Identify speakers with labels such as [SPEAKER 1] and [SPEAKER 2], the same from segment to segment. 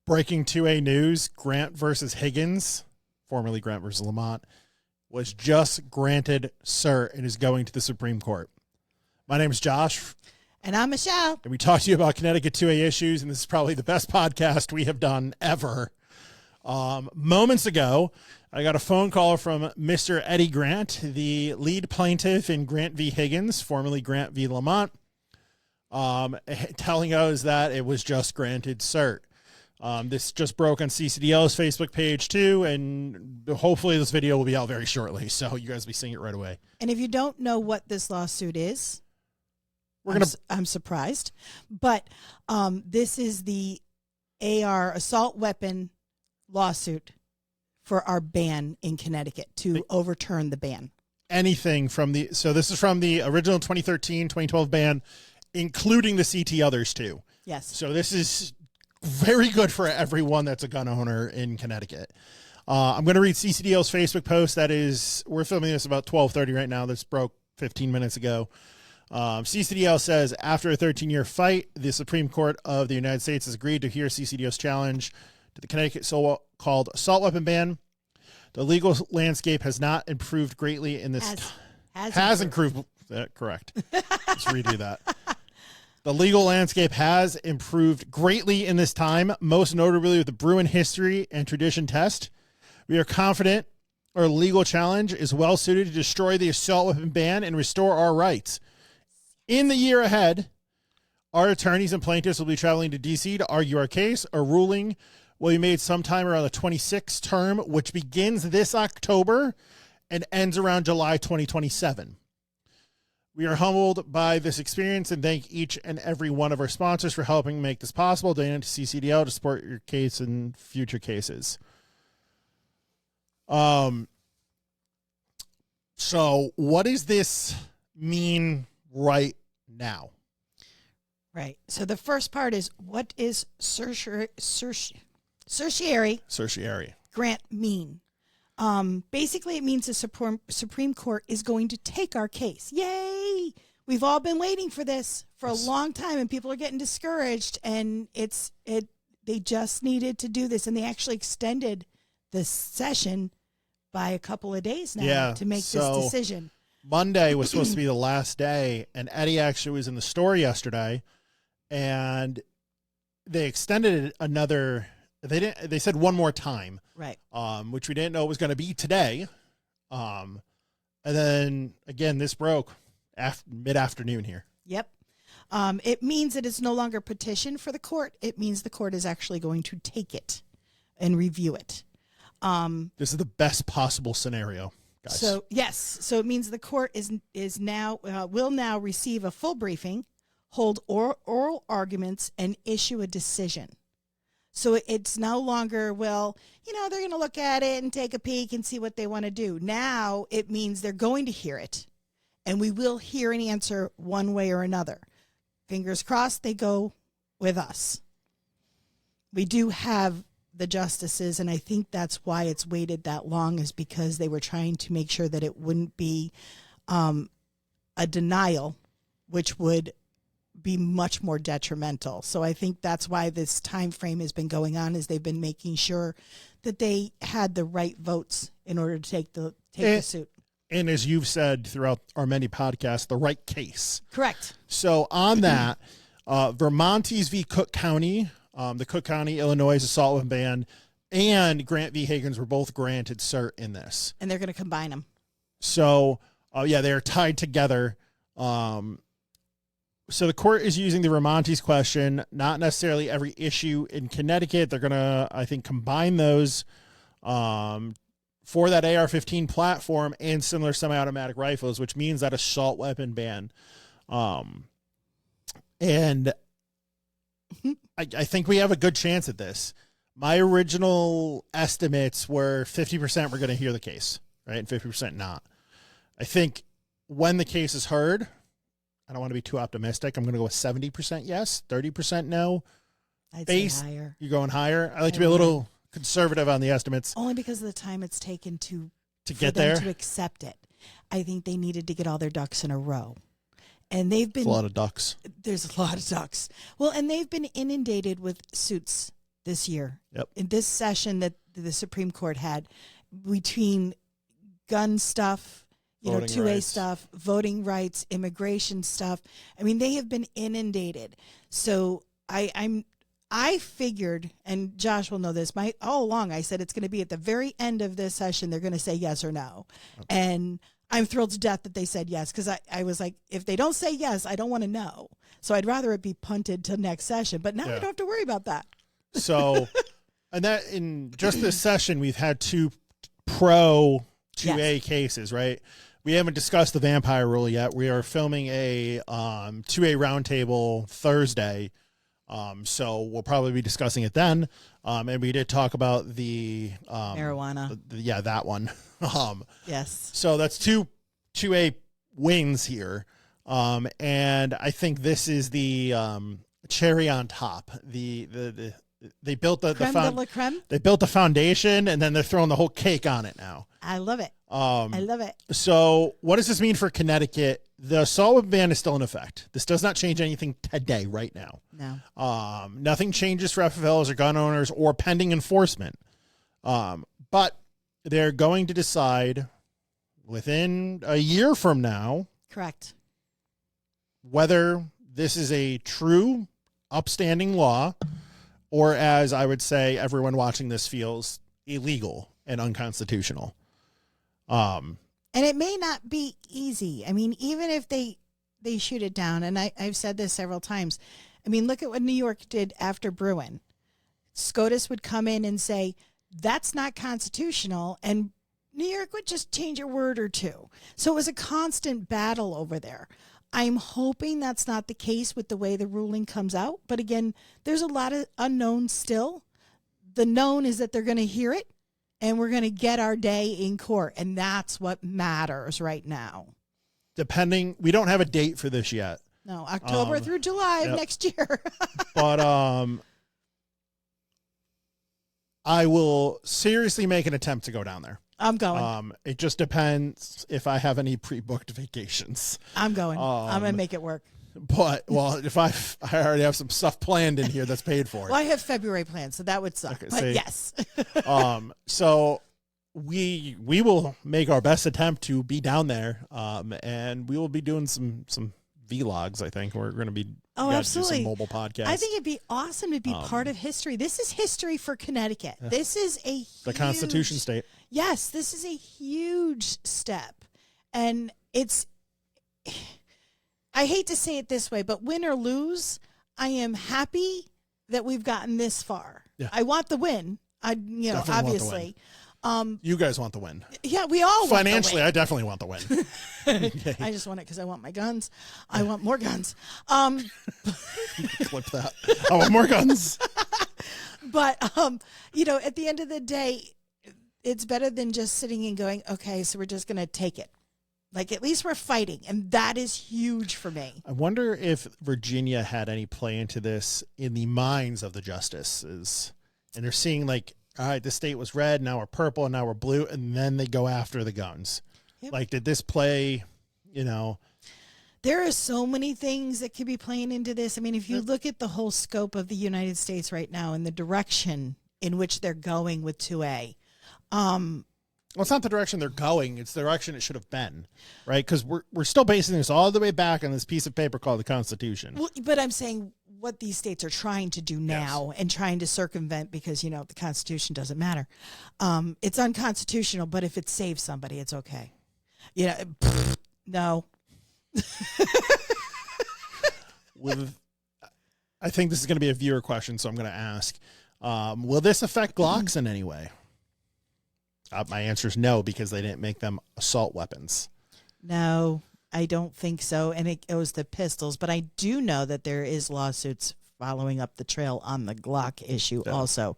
[SPEAKER 1] Breaking 2A news, Grant versus Higgins, formerly Grant versus Lamont, was just granted cert and is going to the Supreme Court. My name is Josh.
[SPEAKER 2] And I'm Michele.
[SPEAKER 1] And we talk to you about Connecticut 2A issues, and this is probably the best podcast we have done ever. Moments ago, I got a phone call from Mr. Eddie Grant, the lead plaintiff in Grant v. Higgins, formerly Grant v. Lamont, telling us that it was just granted cert. This just broke on CCDL's Facebook page too, and hopefully this video will be out very shortly, so you guys will be seeing it right away.
[SPEAKER 2] And if you don't know what this lawsuit is, I'm surprised, but this is the AR assault weapon lawsuit for our ban in Connecticut to overturn the ban.
[SPEAKER 1] So this is from the original 2013-2012 ban, including the CT others too.
[SPEAKER 2] Yes.
[SPEAKER 1] So this is very good for everyone that's a gun owner in Connecticut. I'm going to read CCDL's Facebook post. We're filming this about 12:30 right now. This broke 15 minutes ago. CCDL says, after a 13-year fight, the Supreme Court of the United States has agreed to hear CCDL's challenge to the Connecticut so-called assault weapon ban. The legal landscape has not improved greatly in this. Has improved. Correct. Let's redo that. The legal landscape has improved greatly in this time, most notably with the Bruin history and tradition test. We are confident our legal challenge is well suited to destroy the assault weapon ban and restore our rights. In the year ahead, our attorneys and plaintiffs will be traveling to D.C. to argue our case. A ruling will be made sometime around the 26th term, which begins this October and ends around July 2027. We are humbled by this experience and thank each and every one of our sponsors for helping make this possible. Donate to CCDL to support your case in future cases. So what does this mean right now?
[SPEAKER 2] Right. So the first part is, what is certiorari grant mean? Basically, it means the Supreme Court is going to take our case. Yay! We've all been waiting for this for a long time, and people are getting discouraged. And they just needed to do this, and they actually extended the session by a couple of days now to make this decision.
[SPEAKER 1] Monday was supposed to be the last day, and Eddie actually was in the store yesterday, and they extended it another. They said one more time,
[SPEAKER 2] right?
[SPEAKER 1] Which we didn't know was going to be today. And then again, this broke mid-afternoon here.
[SPEAKER 2] Yep. It means that it's no longer petition for the court. It means the court is actually going to take it and review it.
[SPEAKER 1] This is the best possible scenario, guys.
[SPEAKER 2] So yes, so it means the court will now receive a full briefing, hold oral arguments, and issue a decision. So it's no longer, they're going to look at it and take a peek and see what they want to do. Now it means they're going to hear it, and we will hear an answer one way or another. Fingers crossed they go with us. We do have the justices, and I think that's why it's waited that long, is because they were trying to make sure that it wouldn't be a denial, which would be much more detrimental. So I think that's why this time frame has been going on, is they've been making sure that they had the right votes in order to take the suit.
[SPEAKER 1] And as you've said throughout our many podcasts, the right case.
[SPEAKER 2] Correct.
[SPEAKER 1] So on that, Vermontes v. Cook County, the Cook County, Illinois assault weapon ban, and Grant v. Higgins were both granted cert in this.
[SPEAKER 2] And they're going to combine them.
[SPEAKER 1] So, they're tied together. So the court is using the Vermontes question, not necessarily every issue in Connecticut. They're going to, I think, combine those for that AR-15 platform and similar semi-automatic rifles, which means that assault weapon ban. And I think we have a good chance at this. My original estimates were 50% we're going to hear the case, right, and 50% not. I think when the case is heard, I don't want to be too optimistic. I'm going to go with 70% yes, 30% no.
[SPEAKER 2] I'd say higher.
[SPEAKER 1] You're going higher? I like to be a little conservative on the estimates.
[SPEAKER 2] Only because of the time it's taken to
[SPEAKER 1] get there,
[SPEAKER 2] to accept it. I think they needed to get all their ducks in a row. And they've been...
[SPEAKER 1] There's a lot of ducks.
[SPEAKER 2] There's a lot of ducks. Well, and they've been inundated with suits this year.
[SPEAKER 1] Yep.
[SPEAKER 2] In this session that the Supreme Court had between gun stuff,
[SPEAKER 1] Voting
[SPEAKER 2] 2A
[SPEAKER 1] rights.
[SPEAKER 2] stuff, voting rights, immigration stuff. I mean, they have been inundated. So I figured, and Josh will know this, all along I said it's going to be at the very end of this session, they're going to say yes or no. Okay. And I'm thrilled to death that they said yes, because I was like, if they don't say yes, I don't want to know. So I'd rather it be punted till next session. But now we don't have to worry about that. So,
[SPEAKER 1] and that in just this session, we've had 2 pro 2A cases, right? We haven't discussed the vampire rule yet. We are filming a 2A roundtable Thursday. So we'll probably be discussing it then. And we did talk about the
[SPEAKER 2] marijuana.
[SPEAKER 1] That one.
[SPEAKER 2] Yes.
[SPEAKER 1] So that's 2A wins here. And I think this is the cherry on top. They built they built the foundation, and then they're throwing the whole cake on it now.
[SPEAKER 2] I love it. I love it.
[SPEAKER 1] So what does this mean for Connecticut? The assault weapon ban is still in effect. This does not change anything today, right now.
[SPEAKER 2] No.
[SPEAKER 1] Nothing changes for FFLs or gun owners or pending enforcement. But they're going to decide within a year from now.
[SPEAKER 2] Correct.
[SPEAKER 1] Whether this is a true upstanding law, or as I would say, everyone watching this feels illegal and unconstitutional.
[SPEAKER 2] And it may not be easy. I mean, even if they shoot it down, and I've said this several times. I mean, look at what New York did after Bruin. SCOTUS would come in and say, that's not constitutional, and New York would just change a word or two. So it was a constant battle over there. I'm hoping that's not the case with the way the ruling comes out. But again, there's a lot of unknowns still. The known is that they're going to hear it, and we're going to get our day in court. And that's what matters right now.
[SPEAKER 1] We don't have a date for this yet.
[SPEAKER 2] No, October through July of next year.
[SPEAKER 1] But I will seriously make an attempt to go down there.
[SPEAKER 2] I'm going.
[SPEAKER 1] It just depends if I have any pre-booked vacations.
[SPEAKER 2] I'm going. I'm going to make it work.
[SPEAKER 1] But, if I already have some stuff planned in here that's paid for.
[SPEAKER 2] Well, I have February planned, so that would suck. Okay, but yes.
[SPEAKER 1] So we will make our best attempt to be down there, and we will be doing some vlogs. I think we're going to be
[SPEAKER 2] absolutely
[SPEAKER 1] do some mobile podcasts.
[SPEAKER 2] I think it'd be awesome to be part of history. This is history for Connecticut. This is the
[SPEAKER 1] Constitution state.
[SPEAKER 2] Yes, this is a huge step, and I hate to say it this way, but win or lose, I am happy that we've gotten this far. Yeah. I want the win. Definitely obviously.
[SPEAKER 1] You guys want the win.
[SPEAKER 2] Yeah, we all want
[SPEAKER 1] financially,
[SPEAKER 2] the win.
[SPEAKER 1] I definitely want the win.
[SPEAKER 2] Okay. I just want it because I want my guns. I want more guns.
[SPEAKER 1] Clip that. I want more guns.
[SPEAKER 2] But at the end of the day, it's better than just sitting and going, okay, so we're just going to take it. Like, at least we're fighting, and that is huge for me.
[SPEAKER 1] I wonder if Virginia had any play into this in the minds of the justices. And they're seeing, like, all right, this state was red, now we're purple, and now we're blue, and then they go after the guns. Yep. Like, did this play,
[SPEAKER 2] There are so many things that could be playing into this. I mean, if you look at the whole scope of the United States right now and the direction in which they're going with 2A,
[SPEAKER 1] well, it's not the direction they're going. It's the direction it should have been, right? Because we're still basing this all the way back on this piece of paper called the Constitution.
[SPEAKER 2] Well, but I'm saying what these states are trying to do now and trying to circumvent because, the Constitution doesn't matter. It's unconstitutional, but if it saves somebody, it's okay. No.
[SPEAKER 1] I think this is going to be a viewer question, so I'm going to ask. Will this affect Glocks in any way? My answer is no, because they didn't make them assault weapons.
[SPEAKER 2] No, I don't think so. And it goes to pistols. But I do know that there is lawsuits following up the trail on the Glock issue also.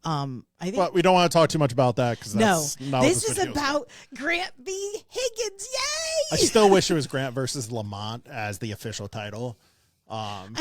[SPEAKER 2] I think,
[SPEAKER 1] but we don't want to talk too much about that because that's not
[SPEAKER 2] this is about Grant v. Higgins. Yay!
[SPEAKER 1] I still wish it was Grant versus Lamont as the official title.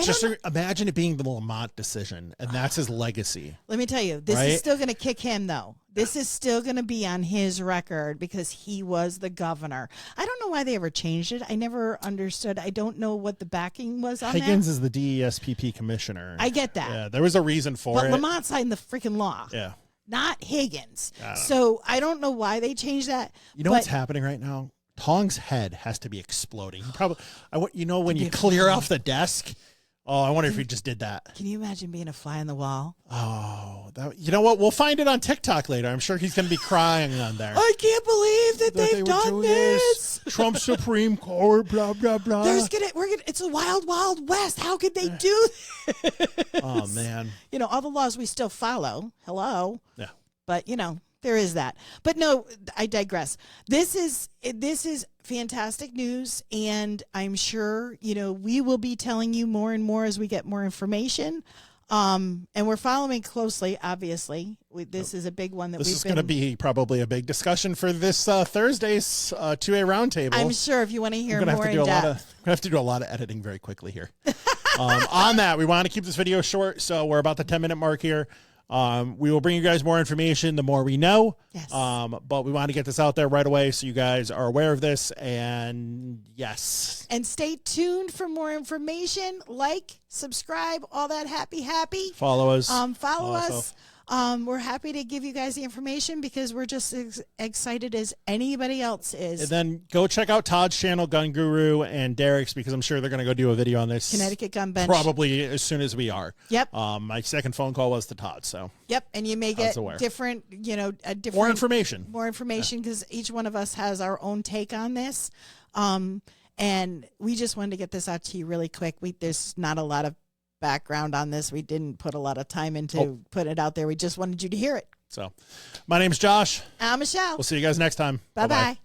[SPEAKER 1] Just imagine it being the Lamont decision, and that's his legacy.
[SPEAKER 2] Let me tell you, this is still going to kick him, though. This is still going to be on his record because he was the governor. I don't know why they ever changed it. I never understood. I don't know what the backing was on
[SPEAKER 1] Higgins
[SPEAKER 2] that.
[SPEAKER 1] is the DESPP commissioner.
[SPEAKER 2] I get that.
[SPEAKER 1] Yeah, there was a reason for
[SPEAKER 2] but
[SPEAKER 1] it.
[SPEAKER 2] Lamont signed the freaking law.
[SPEAKER 1] Yeah.
[SPEAKER 2] Not Higgins.
[SPEAKER 1] I
[SPEAKER 2] So I don't know why they changed that.
[SPEAKER 1] You know what's happening right now? Tong's head has to be exploding. He probably, when you clear off the desk. Oh, I wonder if he just did that.
[SPEAKER 2] Can you imagine being a fly on the wall?
[SPEAKER 1] Oh, you know what? We'll find it on TikTok later. I'm sure he's going to be crying on there.
[SPEAKER 2] I can't believe that they've done this.
[SPEAKER 1] Trump Supreme Court, blah blah blah.
[SPEAKER 2] It's a wild, wild west. How could they do this?
[SPEAKER 1] Oh man.
[SPEAKER 2] You know, all the laws we still follow. Hello.
[SPEAKER 1] Yeah.
[SPEAKER 2] But you know, there is that. But no, I digress. This is fantastic news, and I'm sure, you know, we will be telling you more and more as we get more information. And we're following closely, obviously. This is a big one that
[SPEAKER 1] this is going to be probably a big discussion for this Thursday's 2A roundtable.
[SPEAKER 2] I'm sure if you want to hear more in depth.
[SPEAKER 1] We're going to have to do a lot of editing very quickly here. On that, we want to keep this video short, so we're about the 10-minute mark here. We will bring you guys more information the more we know.
[SPEAKER 2] Yes.
[SPEAKER 1] But we want to get this out there right away so you guys are aware of this. And yes.
[SPEAKER 2] And stay tuned for more information. Like, subscribe, all that happy.
[SPEAKER 1] Follow us.
[SPEAKER 2] Follow us. We're happy to give you guys the information because we're just as excited as anybody else is.
[SPEAKER 1] And then go check out Todd's channel, Gun Guru, and Derek's, because I'm sure they're going to go do a video on this.
[SPEAKER 2] Connecticut Gun Bench.
[SPEAKER 1] Probably as soon as we are.
[SPEAKER 2] Yep.
[SPEAKER 1] My second phone call was to Todd, so.
[SPEAKER 2] Yep, and you may get different,
[SPEAKER 1] more information.
[SPEAKER 2] More information because each one of us has our own take on this. And we just wanted to get this out to you really quick. There's not a lot of background on this. We didn't put a lot of time into putting it out there. We just wanted you to hear it.
[SPEAKER 1] So, my name's Josh.
[SPEAKER 2] I'm Michelle.
[SPEAKER 1] We'll see you guys next time.
[SPEAKER 2] Bye-bye.